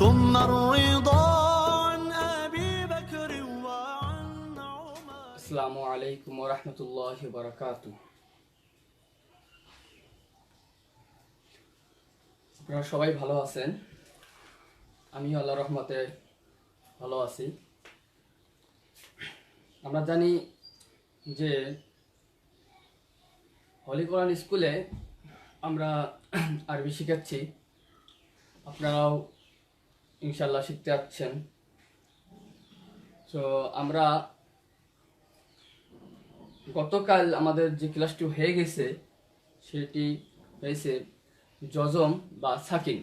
ثم الرضا عن أبي بكر وعن عمر. আসসালামু আলাইকুম ওয়া রাহমাতুল্লাহি ওয়া বারাকাতুহু। আপনারা সবাই ভালো আছেন? আমি আল্লাহর রহমতে ভালো আছি। আমরা জানি যে হলি কোরআন স্কুলে আমরা আরবি শেখাচ্ছি, আপনারাও ইনশাল্লাহ শিখতে যাচ্ছেন। তো আমরা গতকাল আমাদের যে ক্লাসটি হয়ে গেছে সেটি হয়েছে জজম বা সাকিন।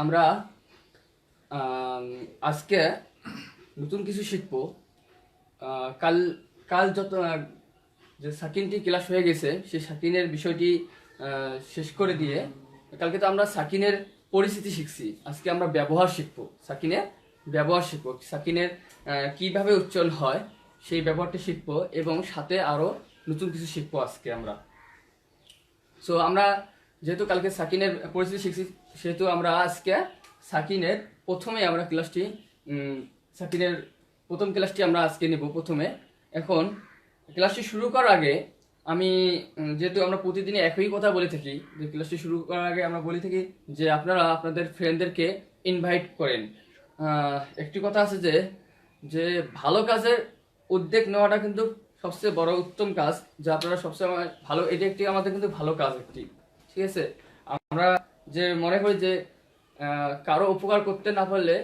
আমরা আজকে নতুন কিছু শিখবো। কাল কাল যত যে সাকিনটি ক্লাস হয়ে গেছে সেই সাকিনের বিষয়টি শেষ করে দিয়ে কালকে তো আমরা সাকিনের পরিস্থিতি শিখছি, আজকে আমরা ব্যবহার শিখবো। সাকিনের ব্যবহার শিখবো, সাকিনের কিভাবে উচ্চারণ হয় সেই ব্যবহারটি শিখবো এবং সাথে আরো নতুন কিছু শিখবো আজকে আমরা। সো আমরা যেহেতু কালকে সাকিনের পরিস্থিতি শিখছি সেহেতু আমরা আজকে সাকিনের প্রথমে আমরা ক্লাসটি সাকিনের প্রথম ক্লাসটি আমরা আজকে নেব প্রথমে। এখন ক্লাসটি শুরু করার আগে আমি যেহেতু আমরা প্রতিদিনই একই কথা বলে থাকি, যে ক্লাসটি শুরু করার আগে আমরা বলে থাকি যে আপনারা আপনাদের ফ্রেন্ডদেরকে ইনভাইট করেন। একটি কথা আছে যে যে ভালো কাজের উদ্যোগ নেওয়াটা কিন্তু সবচেয়ে বড় উত্তম কাজ, যা আপনারা সবসময় ভালো, এটি একটি আমাদের কিন্তু ভালো কাজ একটি, ঠিক আছে। আমরা যে মনে করি যে কারো উপকার করতে না পারলে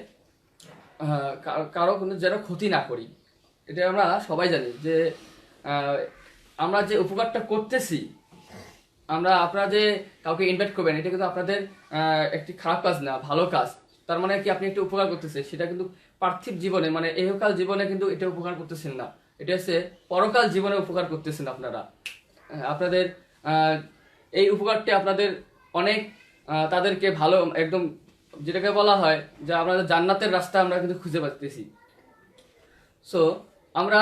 কারো কিন্তু যেন ক্ষতি না করি, এটা আমরা সবাই জানি যে আমরা যে উপকারটা করতেছি, আপনারা যে কাউকে ইনভাইট করবেন এটা কিন্তু আপনাদের একটি খারাপ কাজ না, ভালো কাজ। তার মানে কি আপনি একটু উপকার করতেছেন, সেটা কিন্তু পার্থিব জীবনে মানে ইহকাল জীবনে কিন্তু এটা উপকার করতেছেন না, এটা হচ্ছে পরকাল জীবনে উপকার করতেছেন আপনারা। আপনাদের এই উপকারটি আপনাদের অনেক তাদেরকে ভালো একদম যেটাকে বলা হয় যে আপনাদের জান্নাতের রাস্তা আমরা কিন্তু খুঁজে পাচ্ছি। সো আমরা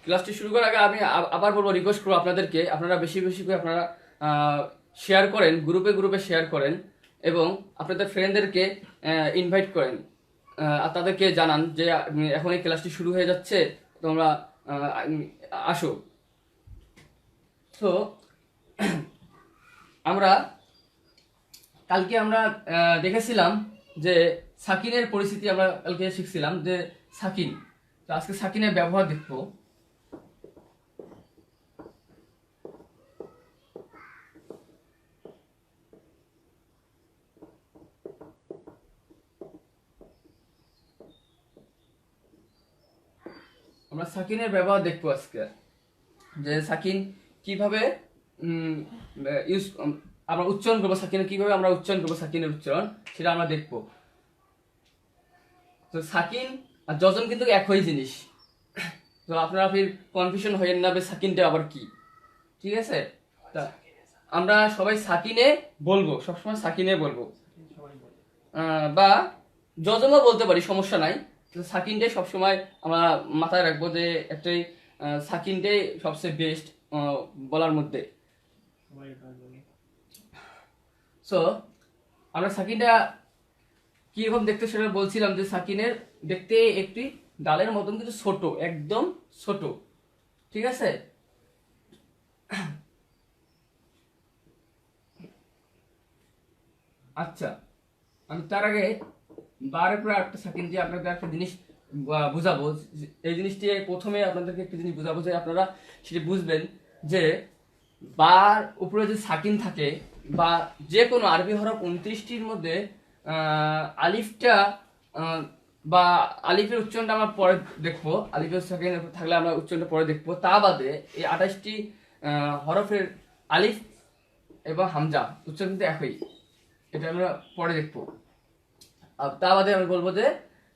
ক্লাসটি শুরু করার আগে আমি আবার বলবো, রিকোয়েস্ট করবো আপনাদেরকে, আপনারা বেশি বেশি করে আপনারা শেয়ার করেন, গ্রুপে গ্রুপে শেয়ার করেন এবং আপনাদের ফ্রেন্ডদেরকে ইনভাইট করেন আর তাদেরকে জানান যে এখন এই ক্লাসটি শুরু হয়ে যাচ্ছে, তোমরা আসো। তো আমরা কালকে আমরা দেখেছিলাম যে সাকিনের পরিস্থিতি, আমরা কালকে শিখছিলাম যে সাকিন। তো আজকে সাকিনের ব্যবহার দেখবো। আমরা সাকিনের ব্যবহার দেখবো আজকে, যে সাকিন কিভাবে ইউজ আমরা উচ্চারণ করবো, সাকিনের কিভাবে আমরা উচ্চারণ করবো, সাকিনের উচ্চারণ সেটা আমরা দেখবো। তো সাকিন আর যজন কিন্তু একই জিনিস, তো আপনারা ফির কনফিউশন হয়ে না সাকিনটা আবার কি, ঠিক আছে। তা আমরা সবাই সাকিনে বলবো, সবসময় সাকিনে বলবো বা যজনও বলতে পারি, সমস্যা নাই। সাকিনটাই সবসময় আমরা মাথায় রাখবো যে একটাই সাকিনটাই সবচেয়ে বেস্ট বলার মধ্যে। সো আমরা সাকিনটা কিরকম দেখতে সেটা বলছিলাম যে সাকিনের দেখতে একটি ডালের মতন কিন্তু ছোট, একদম ছোট, ঠিক আছে। আচ্ছা, আমি তার আগে বারে পরে একটা সাকিন দিয়ে আপনাদের একটা জিনিস বুঝাবো। এই জিনিসটি প্রথমে আপনাদেরকে একটা জিনিস বুঝাবো যে আপনারা সেটি বুঝবেন যে বার উপরে যে সাকিন থাকে বা যে কোনো আরবি হরফ 29টির মধ্যে আলিফটা বা আলিফের উচ্চারণটা আমরা পরে দেখবো, আলিফের সাকিন থাকলে আমরা উচ্চারণটা পরে দেখবো। তা বাদে এই 28টি হরফের আলিফ এবং হামজা উচ্চারণ কিন্তু একই, এটা আমরা পরে দেখবো। তা বাদে আমি বলবো যে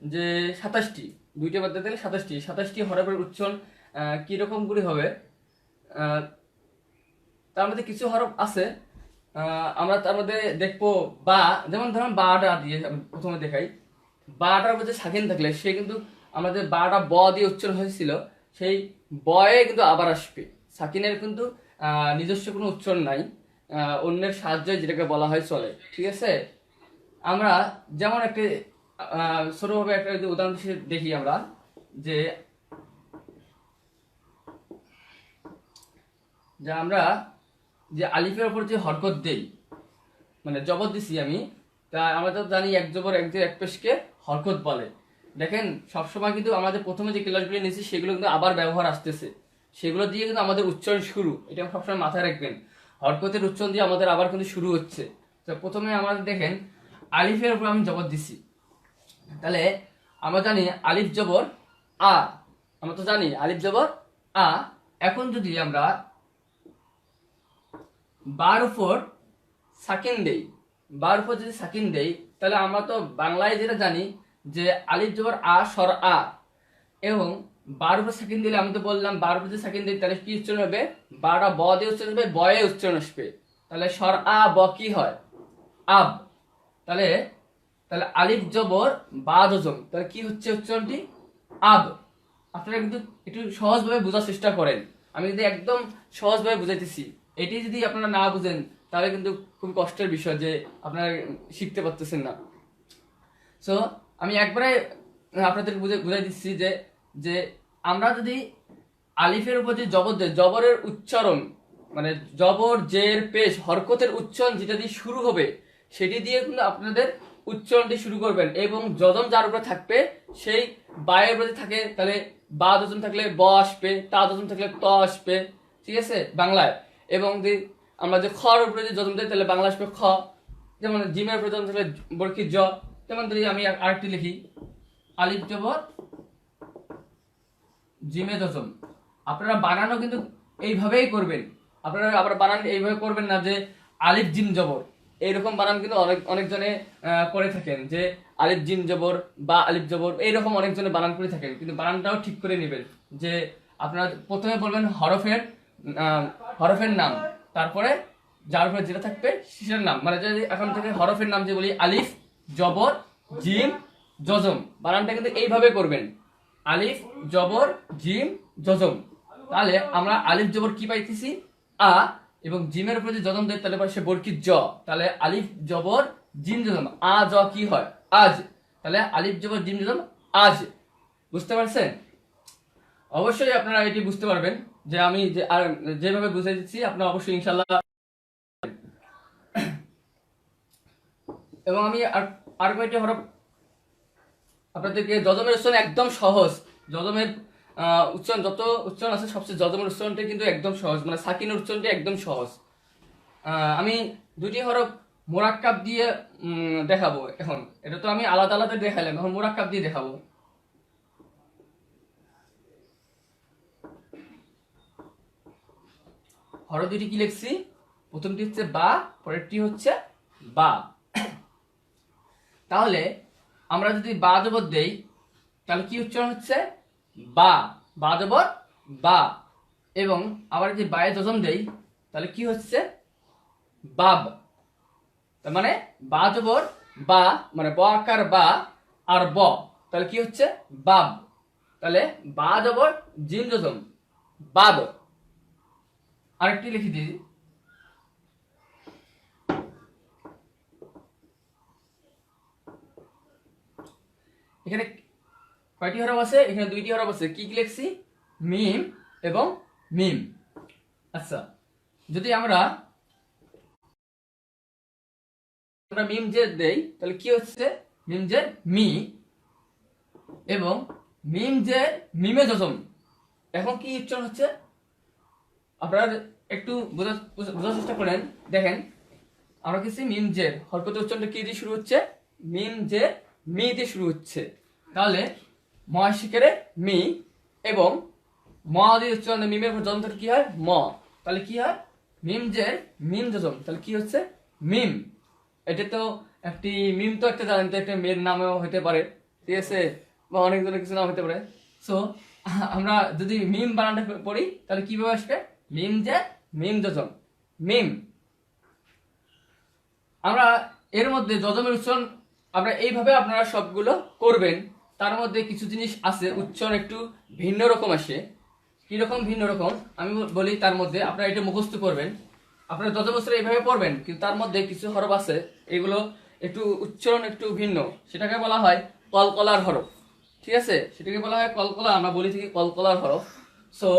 যে 27টি, দুইটা বাদ দিলে 27টি হরফের উচ্চারণ কিরকম করে হবে। তার মধ্যে কিছু হরফ আছে আমরা তার মধ্যে দেখবো বা, যেমন ধরুন বাটা দিয়ে আমি প্রথমে দেখাই। বাটার মধ্যে সাকিন থাকলে সে কিন্তু আমাদের বাটা ব দিয়ে উচ্চারণ হয়েছিল, সেই বয়ে কিন্তু আবার আসবে। সাকিনের কিন্তু নিজস্ব কোনো উচ্চারণ নাই, অন্যের সাহায্যে যেটাকে বলা হয় চলে, ঠিক আছে। আমরা যেমন একটা ছোটভাবে একটা যদি উদাহরণ হিসেবে দেখি আমরা, যে আমরা যে আলিফের ওপর যে হরকত দেই, মানে জবর দিছি আমি, তা আমরা তো জানি এক জবর এক যে এক পেশকে হরকত বলে। দেখেন সবসময় কিন্তু আমাদের প্রথমে যে ক্লাসগুলো নিয়েছি সেগুলো কিন্তু আবার ব্যবহার আসতেছে, সেগুলো দিয়ে কিন্তু আমাদের উচ্চারণ শুরু, এটা সবসময় মাথায় রাখবেন। হরকতের উচ্চারণ দিয়ে আমাদের আবার কিন্তু শুরু হচ্ছে। তো প্রথমে আমাদের দেখেন আলিফের উপর আমি জবর দিছি, তাহলে আমরা জানি আলিফ জবর আ, আমরা তো জানি আলিফ জবর আ। এখন যদি আমরা বার উপর সাকিন দেই, বার উপর যদি সাকিন দেই, তাহলে আমরা তো বাংলায় যেটা জানি যে আলিফ জবর আ স্বর আ, এবং বার উপর সাকিন দিলে আমি তো বললাম বার উপর যদি সাকিন দিই তাহলে কি উচ্চারণ হবে, বারটা ব দিয়ে উচ্চারণ হবে, বয়ে উচ্চারণ আসবে, তাহলে স্বর আ ব কি হয়, আব। তাহলে তাহলে আলিফ জবর বা জজম, তাহলে কি হচ্ছে উচ্চারণটি, আব। আপনারা কিন্তু একটু সহজভাবে বোঝার চেষ্টা করেন, আমি যদি একদম সহজভাবে বুঝাইতেছি, এটি যদি আপনারা না বুঝেন তাহলে কিন্তু খুব কষ্টের বিষয় যে আপনারা শিখতে পারতেছেন না। সো আমি একবারে আপনাদেরকে বুঝাই দিচ্ছি যে যে আমরা যদি আলিফের উপর যে জবর দেয়, জবরের উচ্চারণ মানে জবর জের পেশ হরকতের উচ্চারণ যেটা দিয়ে শুরু হবে সেটি দিয়ে কিন্তু আপনাদের উচ্চারণটি শুরু করবেন, এবং যজন যার উপরে থাকবে সেই বায়ের উপরে থাকে, তাহলে বা যজন থাকলে ব আসবে, তা যজন থাকলে ত আসবে, ঠিক আছে বাংলায়। এবং যদি আমরা যে খর উপরে যে যজন দেয় তাহলে বাংলা আসবে খ, যেমন জিমের উপরে যজন থাকলে বরকি জ। যেমন যদি আমি আরেকটি লিখি আলিফ জবর জিমে যজন, আপনারা বানানো কিন্তু এইভাবেই করবেন, আপনারা আবার বানান এইভাবে করবেন না যে আলিফ জিম জবর, এইরকম বানান কিন্তু অনেকজনে করে থাকেন, যে আলিফ জিম জবর বা আলিফ জবর এইরকম অনেকজনে বানান করে থাকেন, কিন্তু বানানটাও ঠিক করে নেবেন। যে আপনারা প্রথমে বলবেন হরফের নাম, তারপরে যার উপরে যেটা থাকবে সেটার নাম, মানে যদি এখন থেকে হরফের নাম যে বলি আলিফ জবর জিম জজম, বানানটা কিন্তু এইভাবে করবেন, আলিফ জবর জিম জজম। তাহলে আমরা আলিফ জবর কি পাইতেছি আ, এবং জিমের উপরে যে জজম দেয় তাহলে সে বরকি জ, তাহলে আলিফ জবর জিম জজম আ জ কি হয় আজ, তাহলে আলিফ জবর জিম জজম আজ। বুঝতে পারছেন? অবশ্যই আপনারা এটি বুঝতে পারবেন যে আমি যে আর যেভাবে বুঝিয়ে দিচ্ছি আপনারা অবশ্যই ইনশাল্লাহ। এবং আমি আর কয়েকটি হরফ আপনাদেরকে, জজমের উচ্চারণ একদম সহজ, জজমের উচ্চারণ যত উচ্চারণ আছে সবচেয়ে জজমের উচ্চারণটা কিন্তু একদম সহজ, মানে সাকিনের উচ্চারণটা একদম সহজ। আমি দুটি হরফ মোরাক্কাব দিয়ে দেখাবো। এখন এটা তো আমি আলাদা আলাদা দেখালাম, এখন মোরাক্কাব দিয়ে দেখাবো। হরফ দুটি কি লিখছি, প্রথমটি হচ্ছে বা, পরেরটি হচ্ছে বা। তাহলে আমরা যদি বা জবর দেই তাহলে কি উচ্চারণ হচ্ছে বা, বা জবর বা। এবং আবার যদি বায়ে যজম দেই তাহলে কি হচ্ছে বাব, তার মানে বা জবর বা, মানে ব আকার বা আর ব, তাহলে কি হচ্ছে বাব। তাহলে বা জবর জিম যজম বাব। আরেকটি লিখে দিই, এখানে কয়টি হরফ আছে, এখানে দুইটি হরফ আছে, কি কি লিখছি মিম এবং মিম। আচ্ছা, যদি আমরা মিম জের দেই তাহলে কি হচ্ছে মিম জের মি, এবং মিম জের মিমে যজম। এখন কি উচ্চারণ হচ্ছে আপনারা একটু বোঝার চেষ্টা করেন। দেখেন আমরা কিছু মিম জের হরকতের উচ্চারণটা কি দিয়ে শুরু হচ্ছে, মিম জের মি দিয়ে শুরু হচ্ছে, তাহলে মহাশিকারে মি, এবং ম দিয়ে উচ্চারণ মিমের উপর যজম কি হয় ম, তাহলে কি হয় মিম জের মিম যজম, তাহলে কি হচ্ছে মিম। এটা তো একটি মিম তো একটা জানেন তো একটা মেয়ের নামেও হতে পারে, ঠিক আছে, বা অনেকজনের কিছু নাম হতে পারে। সো আমরা যদি মিম বানানটা পড়ি তাহলে কিভাবে আসবে মিম জের মিম যজম মিম। আমরা এর মধ্যে যজমের উচ্চারণ আমরা এইভাবে আপনারা সবগুলো করবেন, তার মধ্যে কিছু জিনিস আছে উচ্চারণ একটু ভিন্ন রকম আসে। কিরকম ভিন্ন রকম আমি বলি, তার মধ্যে আপনারা এটা মুখস্থ করবেন। আপনারা যত বছর এইভাবে পড়বেন, কিন্তু তার মধ্যে কিছু হরফ আছে এগুলো একটু উচ্চারণ একটু ভিন্ন, সেটাকে বলা হয় কলকলার হরফ। ঠিক আছে, সেটাকে বলা হয় কলকলা, আমরা বলি থেকে কলকলার হরফ। সো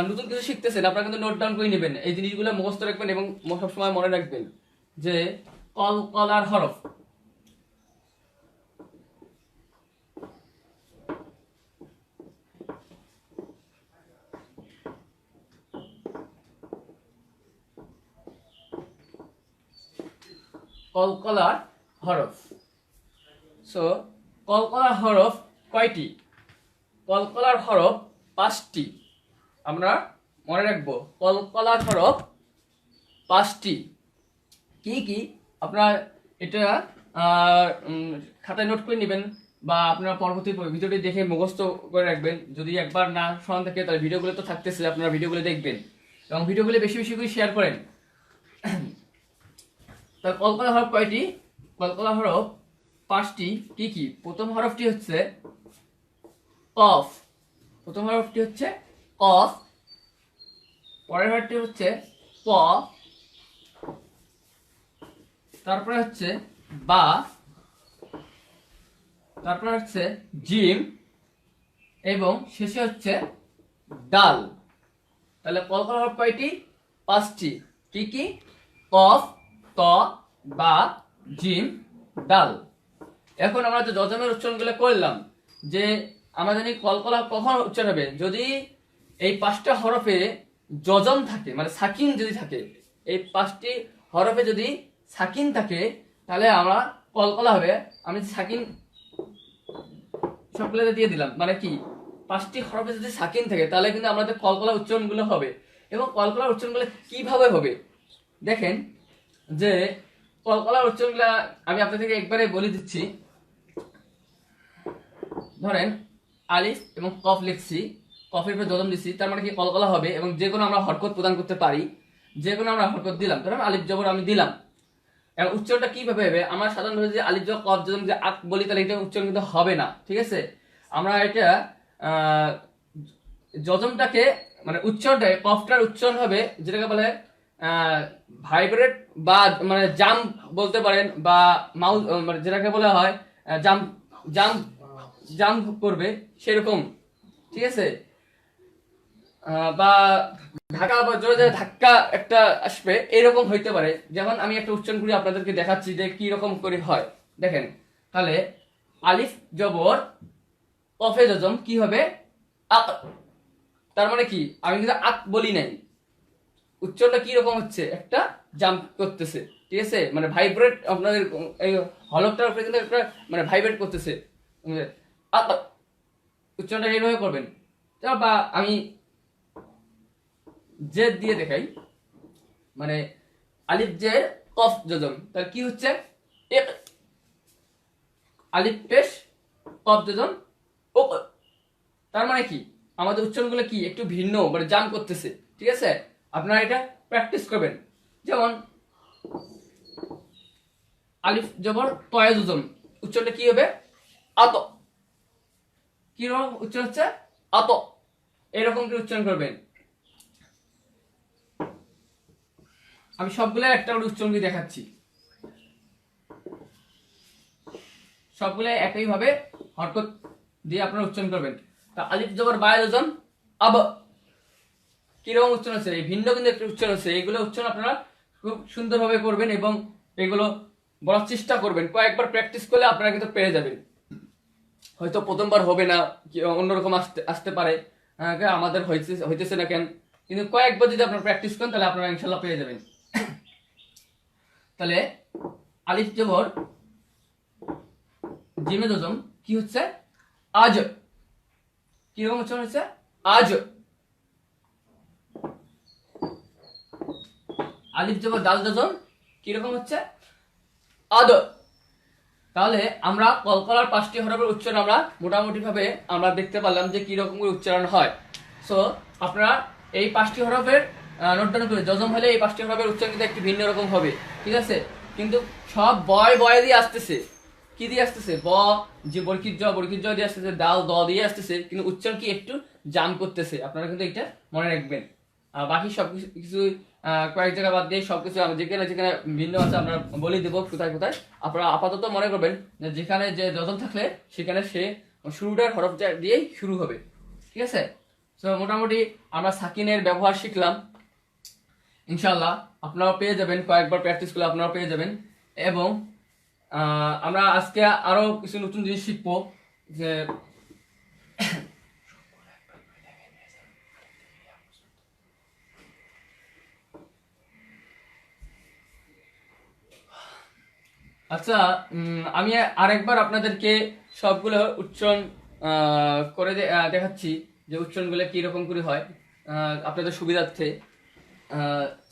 নতুন কিছু শিখতেছেন, আপনারা কিন্তু নোট ডাউন করে নেবেন, এই জিনিসগুলো মুখস্থ রাখবেন এবং সবসময় মনে রাখবেন যে কলকলার হরফ। কলকলার হরফ। সো কলকলার হরফ কয়টি? কলকলার হরফ 5টি। আমরা মনে রাখবো কলকলার হরফ 5টি। কি কি আপনারা এটা খাতায় নোট করে নেবেন, বা আপনারা পরবর্তী ভিডিওটি দেখে মুখস্থ করে রাখবেন। যদি একবার না শোনা থাকে তাহলে ভিডিওগুলো তো থাকতেছে, আপনারা ভিডিওগুলো দেখবেন এবং ভিডিওগুলো বেশি বেশি করে শেয়ার করেন। তার কলকলা হরফ কয়টি? কলকলা হরফ 5টি। কি কি? প্রথম হরফটি হচ্ছে কফ। প্রথম হরফটি হচ্ছে কফ। পরের হরফটি হচ্ছে প। তারপরে হচ্ছে বা। তারপরে হচ্ছে জিম এবং শেষে হচ্ছে ডাল। তাহলে কলকলা হরফ কয়টি? 5টি। কি কি? কফ, ত, বা, জিম, ডাল। এখন আমরা যে যজমের উচ্চারণগুলো করলাম, যে আমরা জানি কলকলা কখন উচ্চারণ হবে, যদি এই 5টা হরফে যজম থাকে, মানে সাকিন যদি থাকে, এই 5টি হরফে যদি সাকিন থাকে তাহলে আমরা কলকলা হবে। আমি সাকিন সবগুলোতে দিয়ে দিলাম, মানে কি 5টি হরফে যদি সাকিন থাকে তাহলে কিন্তু আমাদের কলকলা উচ্চারণগুলো হবে। এবং কলকলা উচ্চারণগুলো কিভাবে হবে দেখেন, যে কলকলার উচ্চারণগুলো আমি আপনাদেরকে একবারে বলে দিচ্ছি। ধরেন আলিফ এবং কফ লিখছি, কফের উপরে যজম দিচ্ছি, তার মানে কি কলকলা হবে। এবং যে কোনো আমরা হরকত প্রদান করতে পারি, যে কোনো আমরা হরকত দিলাম, ধরেন আলিফ জবর আমি দিলাম, এবং উচ্চারণটা কিভাবে হবে? আমরা সাধারণভাবে যে আলিফ জবর কফ যজম যে আক বলি তাহলে এটা উচ্চারণ কিন্তু হবে না। ঠিক আছে, আমরা এটা যজমটাকে মানে উচ্চারণটাকে, কফটার উচ্চারণ হবে যেটাকে বলে ভাইব্রেট বা মানে জাম বলতে পারেন, বা মাউথ মানে যেটাকে বলা হয় জাম জাম জাম করবে সেরকম। ঠিক আছে, বা ঢাকা বা জোরে জোরে ধাক্কা একটা আসবে, এরকম হইতে পারে। যেমন আমি একটা উচ্চারণ করে আপনাদেরকে দেখাচ্ছি যে কি রকম করে হয়। দেখেন, তাহলে আলিফ জবর কফে যজম কি হবে? আক। তার মানে কি আমি কিন্তু আক বলি নাই, উচ্চারণটা কি রকম হচ্ছে? একটা জাম্প করতেছে। ঠিক আছে, মানে ভাইব্রেট, আপনাদের এই হলকটার উপরে কিন্তু একটা মানে ভাইব্রেট করতেছে। আক উচ্চারণটা এইভাবে করবেন। বা আমি জেদ দিয়ে দেখাই, মানে আলিফ জের কফ যজম, তাহলে কি হচ্ছে? এক। আলিফ পেশ কফ যজম ওক। তার মানে কি আমাদের উচ্চারণগুলো কি একটু ভিন্ন, মানে জাম করতেছে। ঠিক আছে, আপনারা এটা প্র্যাকটিস করবেন। যেমন আলিফ জবর তয়া যজম, উচ্চারণটা কি হবে? আত। কি রকম উচ্চারণ হচ্ছে? আত। এরকম কি উচ্চারণ করবেন। আমি সবগুলো একটা করে উচ্চারণ দিয়ে দেখাচ্ছি, সবগুলো একইভাবে হরকত দিয়ে আপনারা উচ্চারণ করবেন। তা আলিফ জবর বায়া যজম আব, কিরকম উচ্চারণ হচ্ছে? এই ভিন্ন কিন্তু একটা উচ্চারণ হচ্ছে। এগুলো উচ্চারণ আপনারা খুব সুন্দরভাবে করবেন এবং এগুলো বলার চেষ্টা করবেন। কয়েকবার প্র্যাকটিস করলে আপনারা কিন্তু পেরে যাবেন। হয়তো প্রথমবার হবে না, অন্যরকম আসতে পারে, আমাদের হইতেছে না কেন, কিন্তু কয়েকবার যদি আপনারা প্র্যাকটিস করেন তাহলে আপনারা ইনশাল্লাহ পেয়ে যাবেন। তাহলে আলিফ জবর জিমে যজম কি হচ্ছে? আজ। কিরকম উচ্চারণ হচ্ছে? আজ। আলিফ জবর দাল যজম কিরকম হচ্ছে? আদ। তাহলে আমরা কলকলার 5টি হরফের উচ্চারণ আমরা মোটামুটি ভাবে আমরা দেখতে পারলাম যে কি রকম করে উচ্চারণ হয়। সো আপনারা এই 5টি হরফের নোট ডাউন করে, যজম হলে এই 5টি হরফের উচ্চারণ কিন্তু একটু ভিন্ন রকম হবে। ঠিক আছে, কিন্তু সব বয় বয় দিয়ে আসতেছে। কি দিয়ে আসতেছে? ব যে বরকির জ দিয়ে আসতেছে, দাল দ দিয়ে আসতেছে, কিন্তু উচ্চারণ কি একটু জাম করতেছে। আপনারা কিন্তু এটা মনে রাখবেন। বাকি সব কিছু কয়েক জায়গা বাদ দিয়ে সবকিছু যেখানে যেখানে ভিন্ন আছে আমরা বলে দেবো কোথায় কোথায়। আপনারা আপাতত মনে করবেন যে যেখানে যে যজন থাকলে সেখানে সে শুরুটার হরফ দিয়েই শুরু হবে, ঠিক আছে? তো মোটামুটি আমরা সাকিনের ব্যবহার শিখলাম, ইনশাল্লাহ আপনারাও পেয়ে যাবেন, কয়েকবার প্র্যাকটিস করলে আপনারাও পেয়ে যাবেন। এবং আমরা আজকে আরো কিছু নতুন জিনিস শিখবো, যে আচ্ছা, আমি আরেকবার আপনাদেরকে সবগুলো উচ্চারণ করে দেখাচ্ছি যে উচ্চারণগুলো কি রকম করে হয়, আপনাদের সুবিধার্থে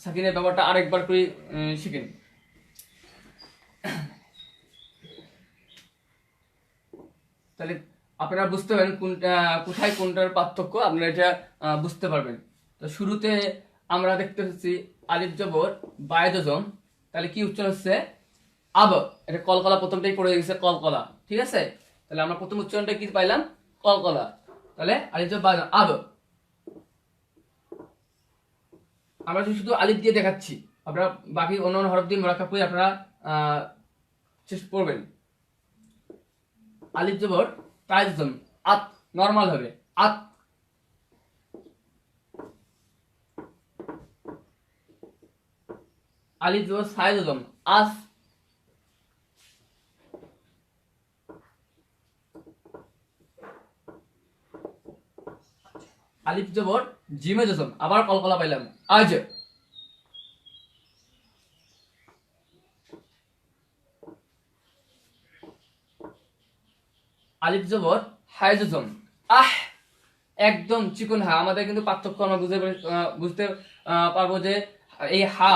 সাকিনের ব্যাপারটা আরেকবার করে শিখেন। তাহলে আপনারা বুঝতে পারবেন কোনটা কোথায় কোনটার পার্থক্য, আপনারা এটা বুঝতে পারবেন। তো শুরুতে আমরা দেখতে পাচ্ছি আলিফ জবর বায়ে জজম, তাহলে কি উচ্চারণ হচ্ছে আব, এটা কলকলা প্রথমটাই পড়ে গেছে কলকলা, ঠিক আছে? তাহলে আমরা প্রথম উচ্চারণটা কি পাইলাম কলকলা, তাহলে আলিফ জবর বায়ে আব। আমরা শুধু আলিফ দিয়ে দেখাচ্ছি, আপনারা বাকি অন্যান্য হরফ দিয়ে মোরাক্কাব করে আপনারা চেষ্টা করবেন। আলিফ জবর তাইজম আত, নরমাল হবে আত। আলিফ জবর সাইজম আস। আলিফ জবর জিমে জজম, আবার কলকলা পাইলাম আজ। আলিফ জবর হাইজম আহ, একদম চিকন হা। আমাদের কিন্তু পার্থক্য আমরা বুঝতে পারবো যে এই হা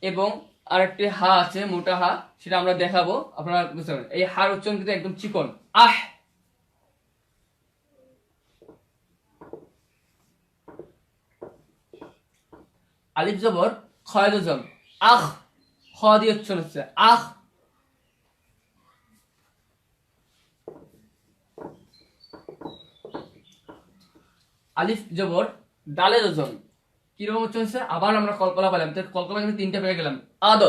এবং আরেকটি হা আছে মোটা হা, সেটা আমরা দেখাবো, আপনারা বুঝতে পারবেন। এই হার উচ্চারণ কিন্তু একদম চিকন আহ। আলিফ জবর খয়জম আখ, খ দিয়ে উচ্চারণ হচ্ছে আখ। আলিফ জবর ডালে জজম, কিরকম উচ্চারণ হচ্ছে, আবার আমরা কলকলা পেলাম, কলকলা কিন্তু তিনটা পেয়ে গেলাম আদ।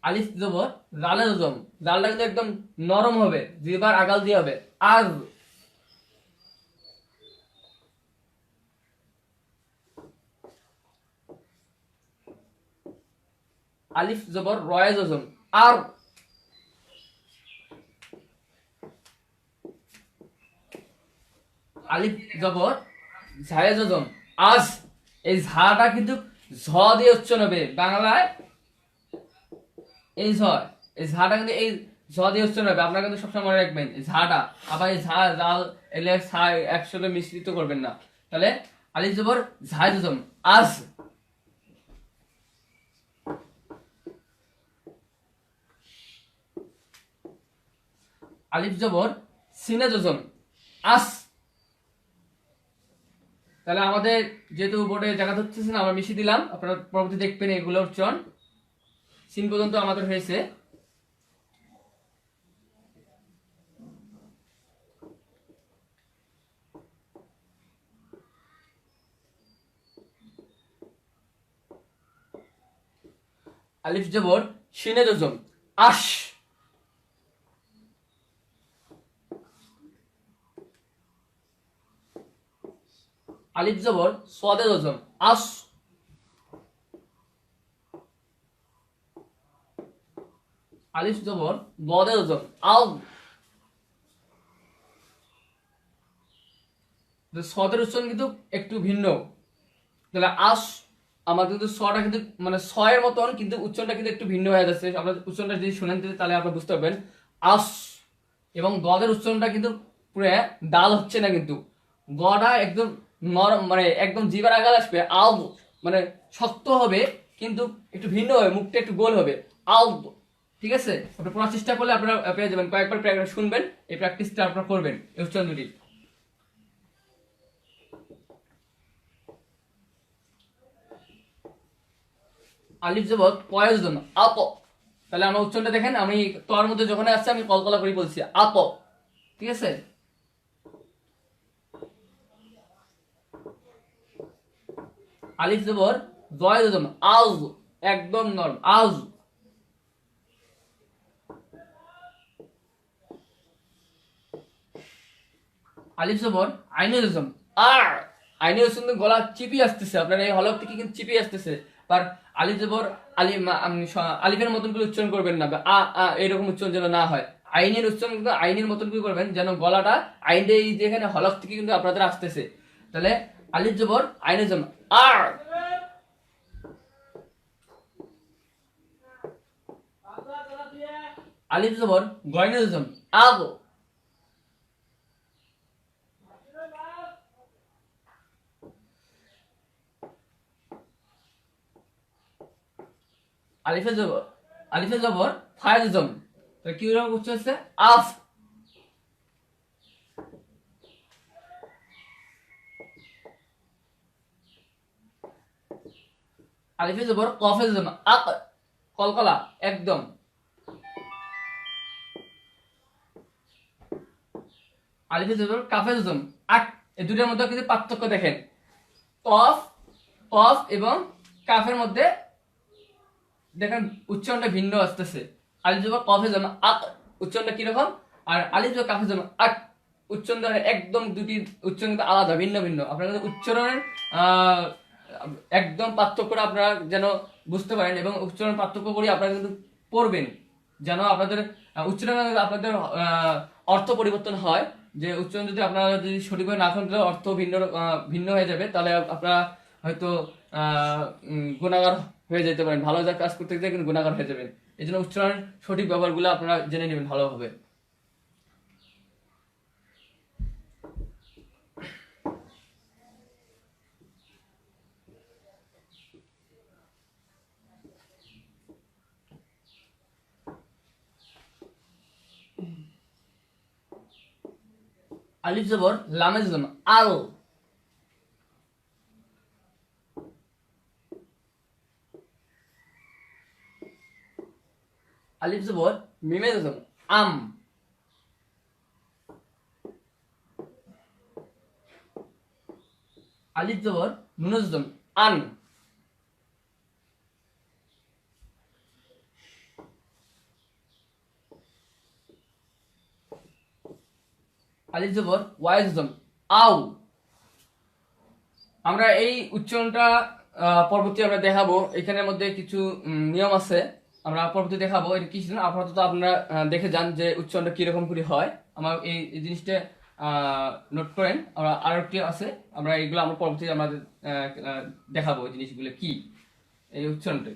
আলিফ জবর জালে জজম, জালটা কিন্তু একদম নরম হবে, দুইবার আগাল দিয়ে হবে আজ। আলিফ জবর রয়ে জজম আর। আলিফ জবর ঝায়ে জজম আজ, এই ঝাটা কিন্তু ঝ দিয়ে উচ্চারণ হবে বাংলায়, এই ঝ, এই ঝাটা কিন্তু এই ঝ দিয়ে উচ্চারণ হবে, আপনারা কিন্তু সবসময় মনে রাখবেন এই ঝাটা। আবার এই ঝা জাল এলে একসাথে মিশ্রিত করবেন না। তাহলে আলিফ জবর ঝায়ে জজম আজ। আলিফ জবর সিনে জজম আস। তাহলে আমাদের যেহেতু বোর্ডে জায়গা হচ্ছে না, আমরা মিশিয়ে দিলাম, আপনারা পরবর্তী দেখবেন এগুলো উচ্চারণ। সিন পর্যন্ত আমাদের হয়েছে। আলিফ জবর শিনে জজম আশ। আলিফ জবর সদে জজম আস। আলিফ জবর বদে জজম আল। সদের উচ্চারণ কিন্তু একটু ভিন্ন, তাহলে আস আমাদের কিন্তু সটা কিন্তু মানে ছয়ের মতন, কিন্তু উচ্চারণটা কিন্তু একটু ভিন্ন হয়ে যাচ্ছে। আপনার উচ্চারণটা যদি শুনেন তাহলে আপনারা বুঝতে পারবেন আস। এবং গদের উচ্চারণটা কিন্তু পুরো ডাল হচ্ছে না, কিন্তু গটা একদম নরম, মানে একদম জিভার আগাল আসবে আল, মানে শক্ত হবে কিন্তু একটু ভিন্ন হবে, মুখটা একটু গোল হবে আল, ঠিক আছে? আপনি পড়ার চেষ্টা করলে আপনারা পেয়ে যাবেন, কয়েকবার শুনবেন, এই প্র্যাকটিসটা আপনারা করবেন এই উচ্চারণ দুটি। আলিফ জবর পয়জন আপ, তাহলে আমার উচ্চারণটা দেখেন, আমি তোর মধ্যে যখন আসছে আমি কলকলা করে বলছি আপ। ঠিক আছে? আলিফ জবর জয় জজম আউজ, একদম নরম আউজ। আলিফ জবর আইনে জজম আর, আইনে জজম গলা চিপি আসতেছে, আপনার এই হলক থেকে কিন্তু চিপি আসতেছে। আর আলিফ জবর আলিফের মতন করে উচ্চারণ করবেন না, বা আ আ এরকম উচ্চারণ যেন না হয়। আইনের উচ্চারণ কিন্তু আইনের মতন করে করবেন, যেন গলাটা আইনে এই যেখানে হলক থেকে কিন্তু আপনাদের আসতেছে। তাহলে আলিফ জবর আইনে জজম আর, আলিফ জবর গয়নে জজম আগ, আলিফে জবর ফায় জজম, তাহলে কি রকম উচ্চারণ হচ্ছে আফ। আলিফে জবর কফে জজম আক, কলকলা একদম। আলিফে জবর কাফে জজম আক, এই দুটোর মধ্যে কিছু পার্থক্য দেখেন। কফ, কফ এবং কাফের মধ্যে দেখেন উচ্চারণটা ভিন্ন আসতেছে। আলিফ জবর কফে জজম আক, উচ্চারণটা কিরকম, আর আলিফ জবর কাফে জজম আক উচ্চারণটা একদম, দুটি উচ্চারণ কিন্তু আলাদা, ভিন্ন ভিন্ন। আপনারা কিন্তু উচ্চারণের একদম পার্থক্যটা আপনারা যেন বুঝতে পারেন, এবং উচ্চারণ পার্থক্য করে আপনারা কিন্তু পড়বেন, যেন আপনাদের উচ্চারণ আপনাদের অর্থ পরিবর্তন হয়। যে উচ্চারণ যদি আপনারা যদি সঠিকভাবে না করেন, তাহলে অর্থ ভিন্ন ভিন্ন হয়ে যাবে, তাহলে আপনারা হয়তো গুণাগার হয়ে যেতে পারেন, ভালো কাজ করতে গিয়ে কিন্তু গুণাগার হয়ে যাবেন। এই জন্য উচ্চারণের সঠিক ব্যবহারগুলো আপনারা জেনে নেবেন ভালোভাবে। আলিফ জবর লামে জজম আল, আলিফ জবর মিমে জজম আম, আলিফ জবর নুনে জজম আন, আলিফ জবর ওয়াই জজম আউ। আমরা এই উচ্চারণটা পরবর্তী আমরা দেখাবো, এখানের মধ্যে কিছু নিয়ম আছে, আমরা পরবর্তী দেখাবো। এটা কি ছিল আপাতত আপনারা দেখে যান যে উচ্চারণটা কিরকম করে হয়। আমার এই জিনিসটা নোট করেন। আমরা আরো একটি আছে, আমরা এইগুলো আমরা পরবর্তী আমাদের দেখাবো জিনিসগুলো কি এই উচ্চারণটা।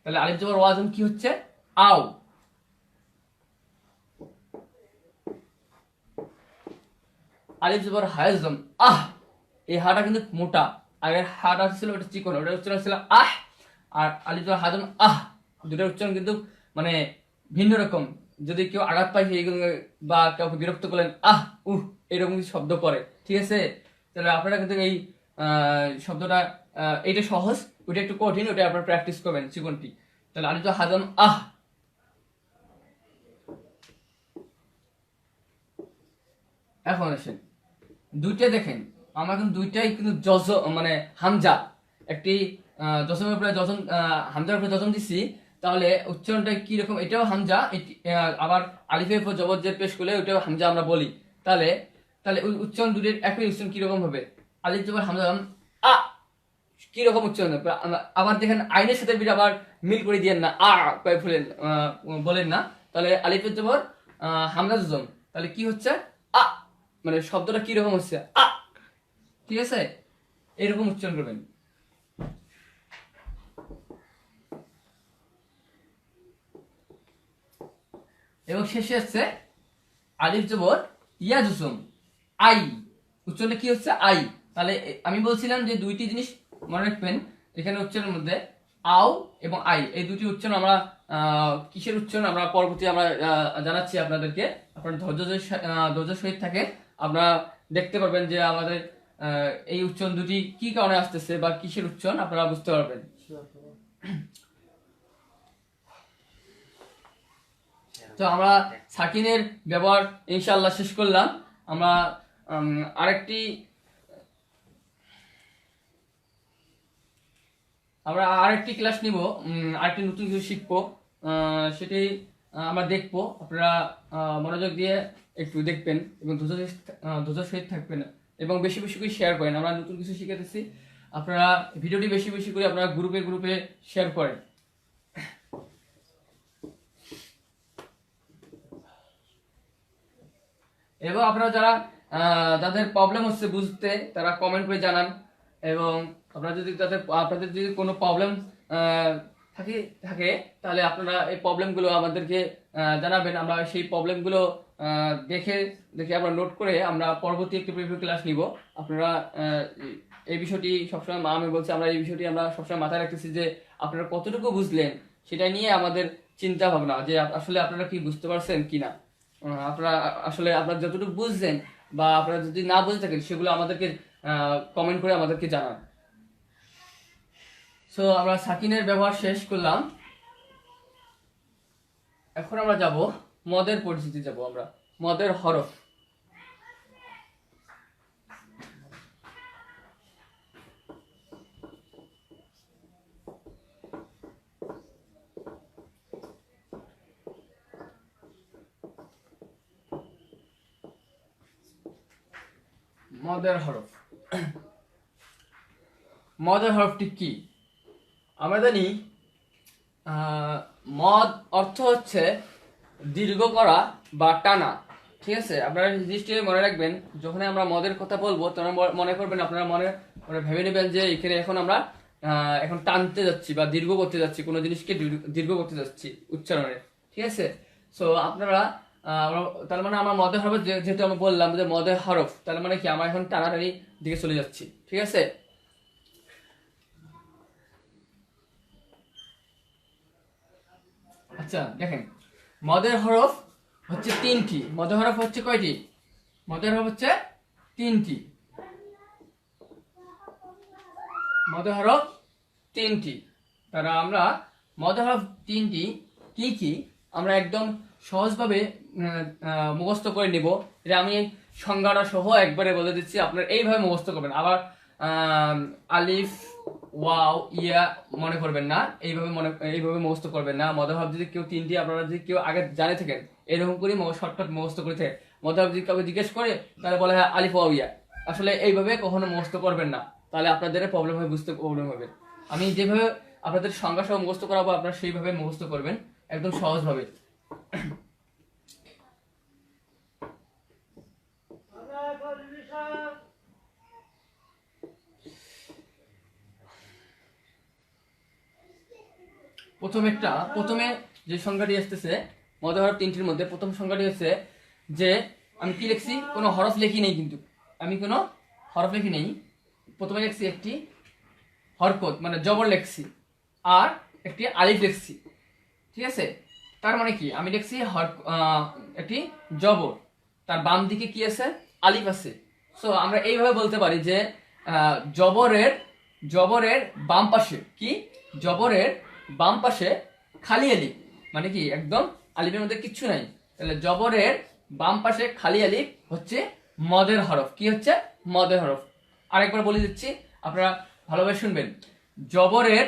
তাহলে আলিফ জবর ওয়াজম কি হচ্ছে আও। আলিফ জবর হায়জম আহ, এই হাটা কিন্তু মোটা, আগের হাটা ছিল ওটা চিকন, ওটা উচ্চারণ ছিল আহ। আর আলিফ জবর হাজম আহ, দুটোর উচ্চারণ কিন্তু মানে ভিন্ন রকম। যদি কেউ আঘাত পায় সেইগুলো, বা কাউকে বিরক্ত করলেন আহ উহ এরকম কিছু শব্দ করে, ঠিক আছে? তাহলে আপনারা কিন্তু এই শব্দটা এইটা সহজ, ওইটা একটু কঠিন, ওটা আপনারা প্র্যাকটিস করবেন চিকনটি। তাহলে আলিফ জবর হাজম আহ। এখন আসেন দুইটা দেখেন, আমরা কিন্তু দুইটাই কিন্তু মানে হামজা, একটি জজমের উপরে জজম, হামজার উপরে জজম দিছি, তাহলে উচ্চারণটা কি রকম, এটাও হামজা, আবার আলিফের উপর জবর জের পেশ করলে ওটাও হামজা আমরা বলি। তাহলে তাহলে উচ্চারণ দুটির একই উচ্চারণ কি রকম হবে, আলিফ জবর হামজা আ, কি রকম উচ্চারণ হবে। আবার দেখেন আইনের সাথে আবার মিল করে দিয়েন না, আ কয়ে ফুলেন বলেন না। তাহলে আলিফের জবর হামজা জজম, তাহলে কি হচ্ছে আ, মানে শব্দটা কি রকম হচ্ছে আ, ঠিক আছে? এরকম উচ্চারণ করবেন। এবং শেষে হচ্ছে আলিফ জবর ইয়া জুসুম আই, উচ্চারণটা কি হচ্ছে আই। তাহলে আমি বলছিলাম যে দুইটি জিনিস মনে রাখবেন এখানে উচ্চারণের মধ্যে, আও এবং আই, এই দুটি উচ্চারণ আমরা কিসের উচ্চারণ আমরা পরবর্তী আমরা জানাচ্ছি আপনাদেরকে। আপনার ধৈর্য সহিত থাকে, আপনারা দেখতে পারবেন যে আমাদের এই উচ্চারণ দুটি কি কারণে আসতেছে বা কিসের উচ্চারণ আপনারা বুঝতে পারবেন। তো আমরা সাকিনের ব্যবহার ইনশাআল্লাহ শেষ করলাম। আমরা আরেকটি ক্লাস নিব, আরেকটি নতুন কিছু শিখবো, সেটি আমরা দেখবো। আপনারা মনোযোগ দিয়ে একটু দেখবেন এবং ধৈর্য সহিত থাকবেন এবং বেশি বেশি করে শেয়ার করেন। আমরা নতুন কিছু শিখাতেছি, আপনারা ভিডিওটি বেশি বেশি করে আপনারা গ্রুপে শেয়ার করেন। এবং আপনারা যাদের প্রবলেম হচ্ছে বুঝতে, তারা কমেন্ট করে জানান। এবং আপনাদের যদি কোনো প্রবলেম থাকে তাহলে আপনারা এই প্রবলেমগুলো আমাদেরকে জানাবেন। আমরা সেই প্রবলেমগুলো দেখে আমরা নোট করে আমরা পরবর্তী একটি প্রিভিউ ক্লাস নিব। আপনারা এই বিষয়টি সবসময় আমি বলছি, আমরা এই বিষয়টি আমরা সবসময় মাথায় রাখতেছি যে আপনারা কতটুকু বুঝলেন সেটা নিয়ে আমাদের চিন্তা ভাবনা, যে আসলে আপনারা কি বুঝতে পারছেন কিনা। আপনারা যতটুকু বুঝছেন বা আপনারা যদি না বুঝে থাকেন সেগুলো আমাদেরকে কমেন্ট করে আমাদেরকে জানান। সো আমরা সাকিনের ব্যবহার শেষ করলাম। এখন আমরা যাব মদের পরিচিতি, যাব আমরা মদের হরফ। মদের হরফ, মদের হরফটি কি? আমরা জানি মদ অর্থ হচ্ছে দীর্ঘ করা বা টানা। ঠিক আছে, আপনারা জিনিসটি মনে রাখবেন। যখন আমরা মদের কথা বলবো তখন মনে করবেন, আপনারা মনে ভেবে নেবেন যে এখানে আমরা এখন টানতে যাচ্ছি বা দীর্ঘ করতে যাচ্ছি, কোনো জিনিসকে দীর্ঘ করতে যাচ্ছি উচ্চারণে। ঠিক আছে, সো আপনারা তার মানে আমার মদের হরফ, যেহেতু আমি বললাম যে মদের হরফ, তার মানে কি আমরা এখন টানাটানি দিকে চলে যাচ্ছি। ঠিক আছে, আচ্ছা দেখেন, মদের হরফ হচ্ছে তিনটি। মদের হরফ হচ্ছে কয়টি? মদের হরফ হচ্ছে তিনটি। মদের হরফ তিনটি। তারা আমরা মদের হরফ তিনটি কি কি আমরা একদম সহজভাবে মুখস্থ করে নিব। এটা আমি সংজ্ঞাটা সহ একবারে বলে দিচ্ছি, আপনারা এইভাবে মুখস্থ করবেন। আবার আলিফ ওয়াও ইয়া মনে করবেন না, এইভাবে মুখস্থ করবেন না। মদের হরফ যদি কেউ তিনটি, আপনারা যদি কেউ আগে জানে থাকেন, এরকম করে শর্টকাট মুখস্থ করে থাকে। মদের হরফ যদি কাউকে জিজ্ঞেস করে তাহলে বলে হ্যাঁ আলিফ ওয়াও ইয়া। আসলে এইভাবে কখনো মুখস্থ করবেন না, তাহলে আপনাদের প্রবলেম হবে, বুঝতে প্রবলেম হবে। আমি যেভাবে আপনাদের সংজ্ঞা সহ মুখস্থ করাবো, আপনারা সেইভাবে মুখস্থ করবেন একদম সহজভাবে। প্রথমে যে সংখ্যাটি আসতেছে মদের হরফ তিনটির মধ্যে প্রথম সংখ্যাটি হচ্ছে যে আমি কি লিখছি, কোনো হরফ লিখি নেই, কিন্তু আমি কোনো হরফ লিখি নেই। প্রথমে লিখছি একটি হরকত মানে জবর লিখছি, আর একটি আলিফ লিখছি। ঠিক আছে, তার মানে কি আমি লিখছি একটি জবর, তার বাম দিকে কি আছে, আলিফ আছে। সো আমরা এইভাবে বলতে পারি যে জবরের বাম পাশে কি, জবরের বাম পাশে খালি আলিফ, মানে কি একদম আলিফের মধ্যে কিচ্ছু নাই। তাহলে জবরের বাম পাশে খালি আলিফ হচ্ছে মদের হরফ। কি হচ্ছে? মদের হরফ। আরেকবার বলে দিচ্ছি, আপনারা ভালোভাবে শুনবেন। জবরের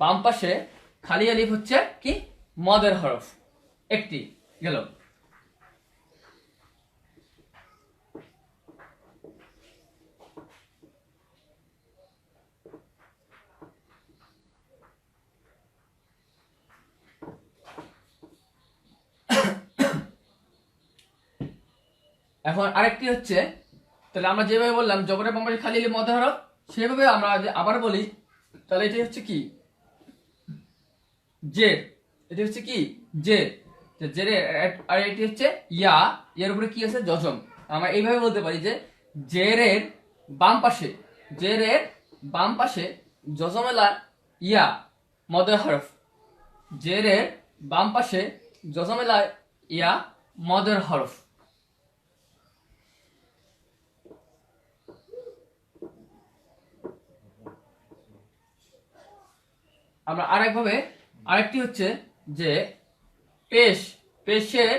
বাম পাশে খালি আলিফ হচ্ছে কি, মদের হরফ। একটি গেল। এখন আরেকটি হচ্ছে, তাহলে আমরা যেভাবে বললাম জবরের বাম পাশে খালি আলিফ মদের হরফ, সেভাবে আমরা আবার বলি, তাহলে এটি হচ্ছে কি, জের। এটি হচ্ছে কি, জের। জেরের আর এটি হচ্ছে ইয়া, ইয়ার উপরে কি আছে, জজম। আমরা এইভাবে বলতে পারি যে জেরের বাম পাশে জজমেলা ইয়া মদের হরফ। জেরের বাম পাশে জজমেলা ইয়া মদের হরফ। আমরা আরেকটি হচ্ছে যে পেশের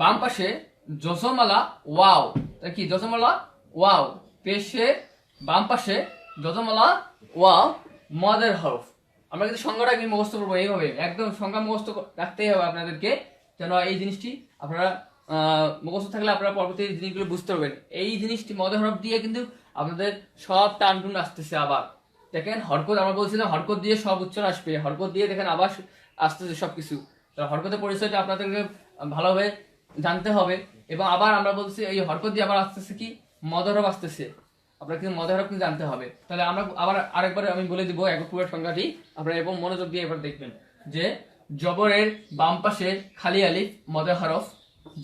বাম পাশে জজমালা ওয়াও, তাই কি জজমালা ওয়াও, পেশের বাম পাশে জজমালা ওয়াও মদের হরফ। আমরা কিন্তু সংজ্ঞাটা কিন্তু মুখস্থ করবো এইভাবে, একদম সংজ্ঞা মুখস্থ রাখতেই হবে আপনাদেরকে, যেন এই জিনিসটি আপনারা মুখস্থ থাকলে আপনারা পরবর্তী জিনিসগুলো বুঝতে পারবেন। এই জিনিসটি মদের হরফ দিয়ে কিন্তু আপনাদের সব টান টুন আসতেছে। আবার দেখেন হরকত, আমরা বলছিলাম হরকত দিয়ে সব উচ্চারণ আসবে, হরকত দিয়ে দেখেন আবার আসতেছে সবকিছু। হরকতের পরিচয়টা আপনাদেরকে ভালোভাবে জানতে হবে। এবং আবার আমরা বলছি এই হরকত দিয়ে আবার আসতেছে কি মদের হরফ আসতেছে, আপনার কিন্তু মদের হরফ কিন্তু জানতে হবে। তাহলে আমরা আবার আরেকবার আমি বলে দিব একক পুরো সংখ্যাটি, আপনারা এবং মনোযোগ দিয়ে এবার দেখবেন যে জবরের বাম পাশে খালি আলিফ মদের হরফ,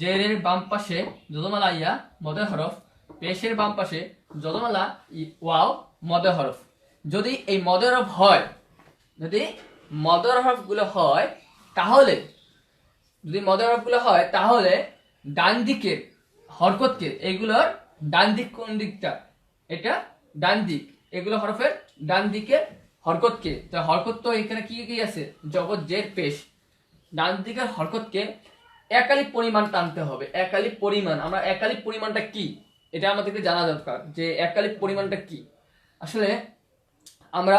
জেরের বাম পাশে জজমালা ইয়া মদের হরফ, পেশের বাম পাশে জজমালা ওয়াও মদের হরফ। যদি এই মদের হরফ হয়, যদি মদের হরফগুলো হয় তাহলে, যদি মদের হরফগুলো হয় তাহলে ডান দিকের হরকতকে, এগুলোর ডান দিক কোন দিকটা, এটা ডান দিক, এগুলো হরফের ডান দিকে হরকতকে, তো হরকত তো এখানে কি কি আছে জবর জের পেশ, ডান দিকের হরকতকে একালিপ পরিমাণ টানতে হবে। একালিপ পরিমাণ, আমরা একালিপ পরিমাণটা কি এটা আমাদেরকে জানা দরকার, যে একালিপ পরিমাণটা কি। আসলে আমরা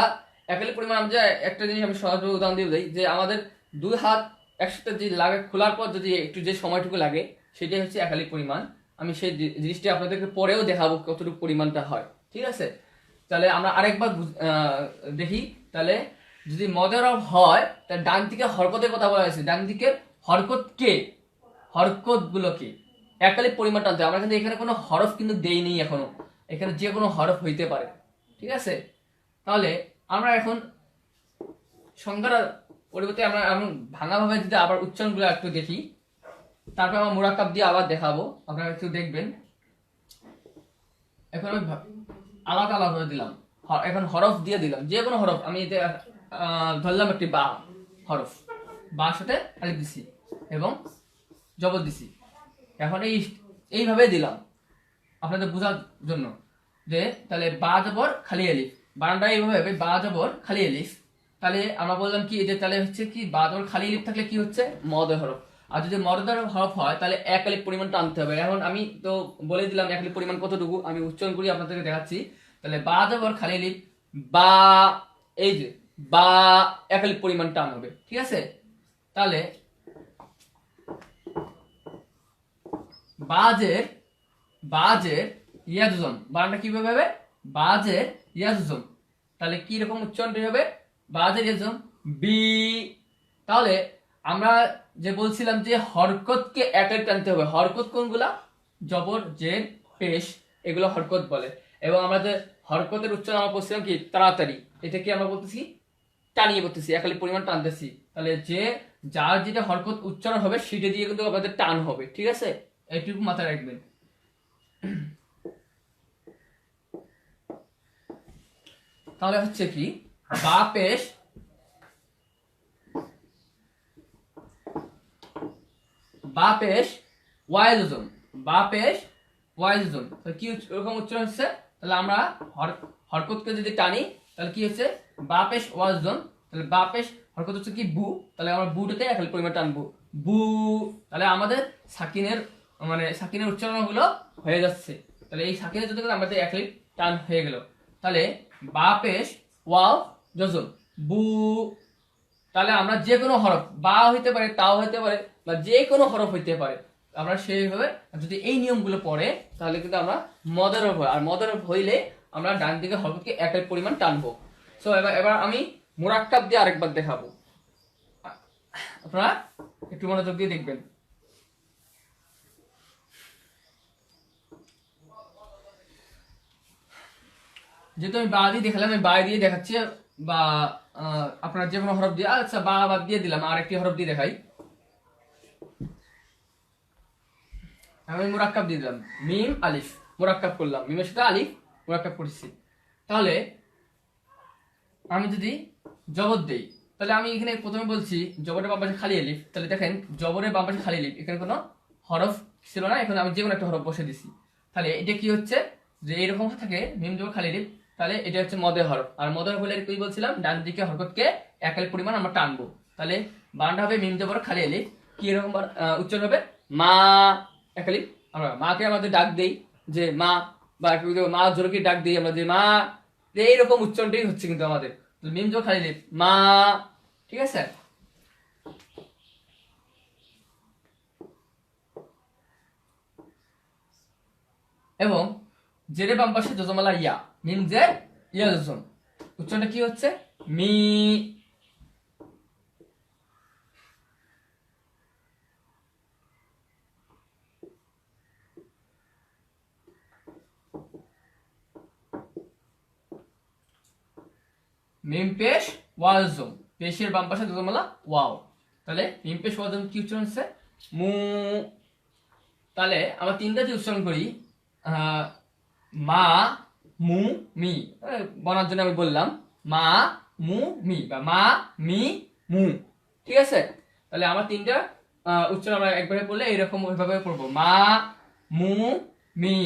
একালিপ পরিমাণ, আমরা একটা জিনিস আমি সহজভাবে উদাহরণ দিয়ে দিই, যে আমাদের দুই হাত একসাথে যে লাগে খোলার পর যদি একটু যে সময়টুকু লাগে সেটাই হচ্ছে একালিপ পরিমাণ। আমি সেই জিনিসটি আপনাদেরকে পরেও দেখাবো কতটুকু পরিমাণটা হয়, ঠিক আছে। তাহলে আমরা আরেকবার দেখি। তাহলে যদি মদের হরফ হয় তাহলে ডান দিকে হরকতের কথা বলা হয়েছে, ডান দিকের হরকতকে, হরকতগুলোকে একালিপ পরিমাণ টানতে হবে। আমরা কিন্তু এখানে কোনো হরফ কিন্তু দেইনি এখনো, এখানে যে কোনো হরফ হইতে পারে, ঠিক আছে। তাহলে আমরা এখন সংখ্যাটা পরিবর্তে আমরা এমন ভাঙাভাবে যদি আবার উচ্চারণগুলো একটু দেখি, তারপর আমরা মুরাক্কাব দিয়ে আবার দেখাবো, আপনারা একটু দেখবেন। এখন আমি আলাদা আলাদা করে দিলাম, এখন হরফ দিয়ে দিলাম, যে কোনো হরফ। আমি এতে ধরলাম একটি বা হরফ, বার সাথে আলিফ দিছি এবং জবর দিছি। এখন এইভাবে দিলাম আপনাদের বোঝার জন্য, যে তাহলে বা জবর খালি আলিফ, বানানটা এইভাবে হবে বা জবর খালি আলিফ। তাহলে আমরা বললাম কি, যে তাহলে হচ্ছে কি বা জবর খালি আলিফ থাকলে কি হচ্ছে মদের হরফ। আর যদি মদের হরফ হয় তাহলে এক আলিফ পরিমাণটা আনতে হবে। এখন আমি তো বলে দিলাম এক আলিফ পরিমাণ কতটুকু, আমি উচ্চারণ করি আপনাদেরকে দেখাচ্ছি। তাহলে বা জবর খালি আলিফ বা, এই যে বা এক আলিফ পরিমাণ টান হবে, ঠিক আছে। তাহলে বাজের, বাজের ইয়াজুজম, বানানটা কিভাবে হবে বাজের ইয়াজুজম, তাহলে কি রকম উচ্চারণটি হবে বাজের ইয়াজুজম বি। তাহলে আমরা যে বলছিলাম যে হরকতকে একাই টানতে হবে, হরকত কোনগুলা জবর জের পেশ, এগুলো হরকত বলে। এবং আমরা যে হরকতের উচ্চারণ আমরা বলছিলাম কি তাড়াতাড়ি, এটা কি আমরা বলতেছি টানিয়ে বলতেছি, একালি পরিমাণ টানতেছি। তাহলে যে যার যেটা হরকত উচ্চারণ হবে সেটা দিয়ে কিন্তু আমাদের টান হবে, ঠিক আছে, এইটুকু মাথায় রাখবেন। তাহলে হচ্ছে কি বা পেশ, বা পেশ ওয়াইজুজম, বা পেশ ওয়াইজুজম, তাহলে কি এরকম উচ্চারণ হচ্ছে। তাহলে আমরা হরকতকে যদি টানি তাহলে কি হচ্ছে বা পেশ ওয়াইজুজম, তাহলে বা পেশ হরকত হচ্ছে কি বু, তাহলে আমরা বুটাতে একালি পরিমাণ টানবো বু। তাহলে আমাদের সাকিনের মানে সাকিনের উচ্চারণগুলো হয়ে যাচ্ছে। তাহলে এই সাকিনের যদি আমাদের একালি টান হয়ে গেল, তাহলে বা পেশ ওয়াও জজম বু। তাহলে আমরা যে কোনো হরফ, বা হইতে পারে তাও হইতে পারে বা যে কোনো হরফ হইতে পারে, আমরা সেইভাবে যদি এই নিয়মগুলো পড়ে তাহলে কিন্তু আমরা মদের হরফ হয়। আর মদের হরফ হইলে আমরা ডান দিকে হরফকে একালি পরিমাণ টানবো। সো এবার আমি মুরাক্কাব দিয়ে আরেকবার দেখাবো, আপনারা একটু মনোযোগ দিয়ে দেখবেন। যেহেতু আমি বা দিয়ে দেখালাম, আমি বা দিয়ে দেখাচ্ছি, বা আপনার যে কোনো হরফ দিয়ে, আচ্ছা বা বাদ দিয়ে দিলাম, আর একটি হরফ দিয়ে দেখাই। আমি মুরাক্কাব দিয়ে দিলাম মিম আলিফ, মুরাক্কাব করলাম, মিমের সাথে আলিফ মুরাক্কাব করছি। তাহলে আমি যদি জবর দেই, তাহলে আমি এখানে প্রথমে বলছি জবরের বাম পাশে খালি আলিফ, তাহলে দেখেন জবরের বাম পাশে খালি আলিফ, এখানে কোনো হরফ ছিল না, এখানে আমি যে কোনো একটা হরফ বসে দিছি। তাহলে এটা কি হচ্ছে যে এইরকম থাকে মিম জবর খালি আলিফ, তাহলে এটা হচ্ছে মদের হরফ। আর মদের হরফ হলে কি বলছিলাম ডান দিকে হরকতকে একালি পরিমাণ আমরা টানবো। তাহলে বানানটা হবে মিম জবর খালি আলিফ কি এরকম উচ্চারণ হবে মা। একালি আমরা মাকে আমাদের ডাক দেই যে মা, বা মা জোরে করে ডাক দিই আমরা যে মা, এইরকম উচ্চারণটাই হচ্ছে কিন্তু আমাদের। মিম জো খালি লিপ মা, ঠিক আছে। এবং জেরে বাম পাশে জজমালা ইয়া, মিম জের ইয়া জজম, উচ্চারণটা কি হচ্ছে মি। মিম পেশ ওয়াজম, পেশের বাম পাশে জজমালা ওয়াও, তাহলে মিম পেশ ওয়াজম কি উচ্চারণ হচ্ছে মু। তাহলে আমরা তিনটা যে উচ্চারণ করি মা মু মি, বলার জন্য আমি বললাম মা মু মি বা মা মি মু, ঠিক আছে। তাহলে আমার তিনটা উচ্চারণ আমরা একবারে পড়লে এরকম ভাবে পড়বো মা মু মি।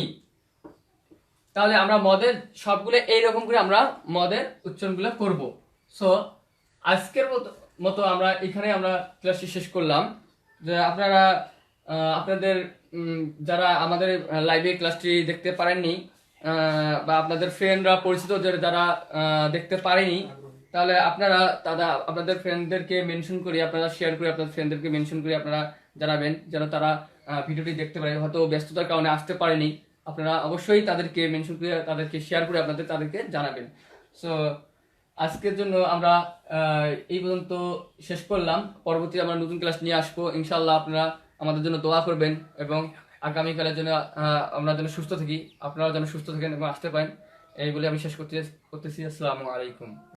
তাহলে আমরা মদের সবগুলো এইরকম করে আমরা মদের উচ্চারণগুলো করব। সো আজকের মতো আমরা এখানে আমরা ক্লাসটি শেষ করলাম। যে আপনারা আপনাদের যারা আমাদের লাইভে ক্লাসটি দেখতে পারেননি, বা আপনাদের ফ্রেন্ডরা পরিচিত যারা দেখতে পারেনি, তাহলে আপনারা আপনাদের ফ্রেন্ডদেরকে মেনশন করে, আপনারা শেয়ার করে আপনাদের ফ্রেন্ডদেরকে মেনশন করে আপনারা জানাবেন যেন তারা ভিডিওটি দেখতে পারে। হয়তো ব্যস্ততার কারণে আসতে পারেনি, আপনারা অবশ্যই তাদেরকে মেনশন করে, তাদেরকে শেয়ার করে তাদেরকে জানাবেন। সো আজকের জন্য আমরা এই পর্যন্ত শেষ করলাম। পরবর্তী আমরা নতুন ক্লাস নিয়ে আসবো ইনশাআল্লাহ। আপনারা আমাদের জন্য দোয়া করবেন এবং আগামীকালের জন্য আমরা যেন সুস্থ থাকি, আপনারা যেন সুস্থ থাকেন এবং আসতে পারেন, এই বলে আমি শেষ করতেছি। আসসালামু আলাইকুম।